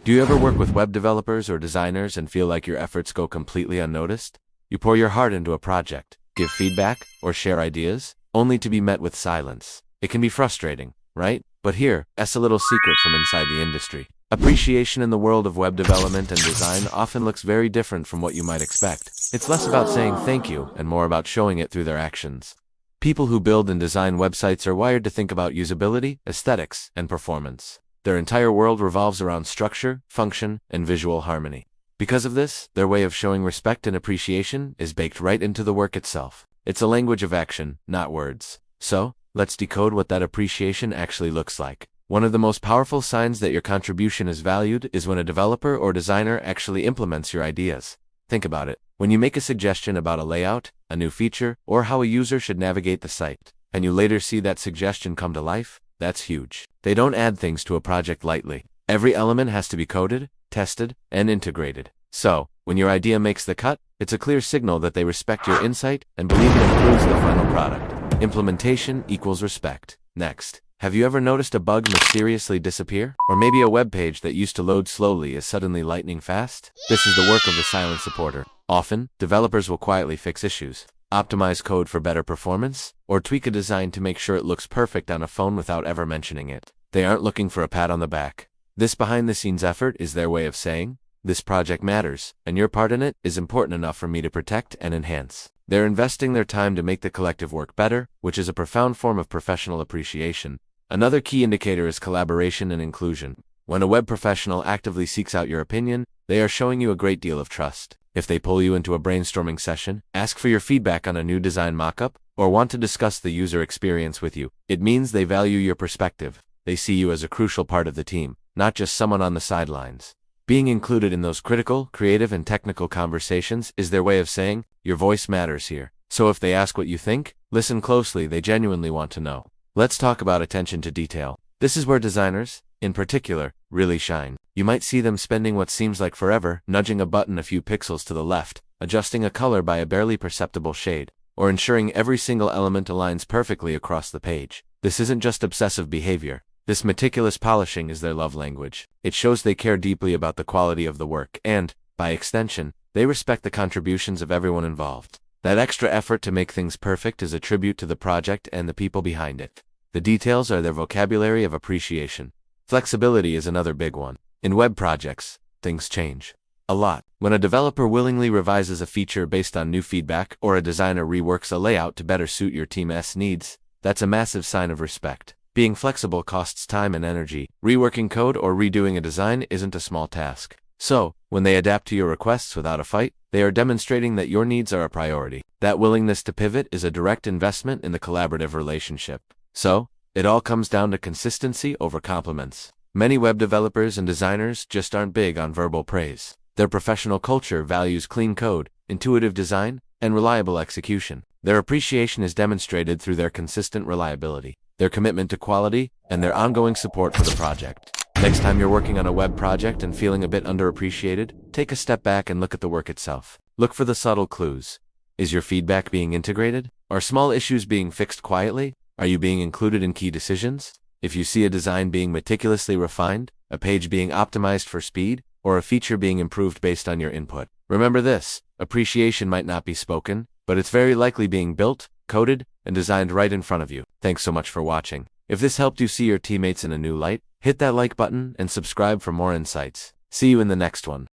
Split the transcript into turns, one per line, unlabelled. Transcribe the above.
Do you ever work with web developers or designers and feel like your efforts go completely unnoticed? You pour your heart into a project, give feedback, or share ideas, only to be met with silence. It can be frustrating, right? But here's a little secret from inside the industry. Appreciation in the world of web development and design often looks very different from what you might expect. It's less about saying thank you and more about showing it through their actions. People who build and design websites are wired to think about usability, aesthetics, and performance. Their entire world revolves around structure, function, and visual harmony. Because of this, their way of showing respect and appreciation is baked right into the work itself. It's a language of action, not words. So, let's decode what that appreciation actually looks like. One of the most powerful signs that your contribution is valued is when a developer or designer actually implements your ideas. Think about it. When you make a suggestion about a layout, a new feature, or how a user should navigate the site, and you later see that suggestion come to life, that's huge. They don't add things to a project lightly. Every element has to be coded, tested, and integrated. So, when your idea makes the cut, it's a clear signal that they respect your insight and believe it improves the final product. Implementation equals respect. Next, have you ever noticed a bug mysteriously disappear? Or maybe a web page that used to load slowly is suddenly lightning fast? This is the work of the silent supporter. Often, developers will quietly fix issues, optimize code for better performance, or tweak a design to make sure it looks perfect on a phone without ever mentioning it. They aren't looking for a pat on the back. This behind-the-scenes effort is their way of saying, "This project matters, and your part in it is important enough for me to protect and enhance." They're investing their time to make the collective work better, which is a profound form of professional appreciation. Another key indicator is collaboration and inclusion. When a web professional actively seeks out your opinion, they are showing you a great deal of trust. If they pull you into a brainstorming session, ask for your feedback on a new design mockup, or want to discuss the user experience with you, it means they value your perspective. They see you as a crucial part of the team, not just someone on the sidelines. Being included in those critical, creative, and technical conversations is their way of saying, your voice matters here. So if they ask what you think, listen closely, they genuinely want to know. Let's talk about attention to detail. This is where designers, in particular, really shine. You might see them spending what seems like forever, nudging a button a few pixels to the left, adjusting a color by a barely perceptible shade, or ensuring every single element aligns perfectly across the page. This isn't just obsessive behavior. This meticulous polishing is their love language. It shows they care deeply about the quality of the work and, by extension, they respect the contributions of everyone involved. That extra effort to make things perfect is a tribute to the project and the people behind it. The details are their vocabulary of appreciation. Flexibility is another big one. In web projects, things change a lot. When a developer willingly revises a feature based on new feedback or a designer reworks a layout to better suit your team's needs, that's a massive sign of respect. Being flexible costs time and energy. Reworking code or redoing a design isn't a small task. So, when they adapt to your requests without a fight, they are demonstrating that your needs are a priority. That willingness to pivot is a direct investment in the collaborative relationship. So, it all comes down to consistency over compliments. Many web developers and designers just aren't big on verbal praise. Their professional culture values clean code, intuitive design, and reliable execution. Their appreciation is demonstrated through their consistent reliability, their commitment to quality, and their ongoing support for the project. Next time you're working on a web project and feeling a bit underappreciated, take a step back and look at the work itself. Look for the subtle clues. Is your feedback being integrated? Are small issues being fixed quietly? Are you being included in key decisions? If you see a design being meticulously refined, a page being optimized for speed, or a feature being improved based on your input, remember this: appreciation might not be spoken, but it's very likely being built, coded, and designed right in front of you. Thanks so much for watching. If this helped you see your teammates in a new light, hit that like button and subscribe for more insights. See you in the next one.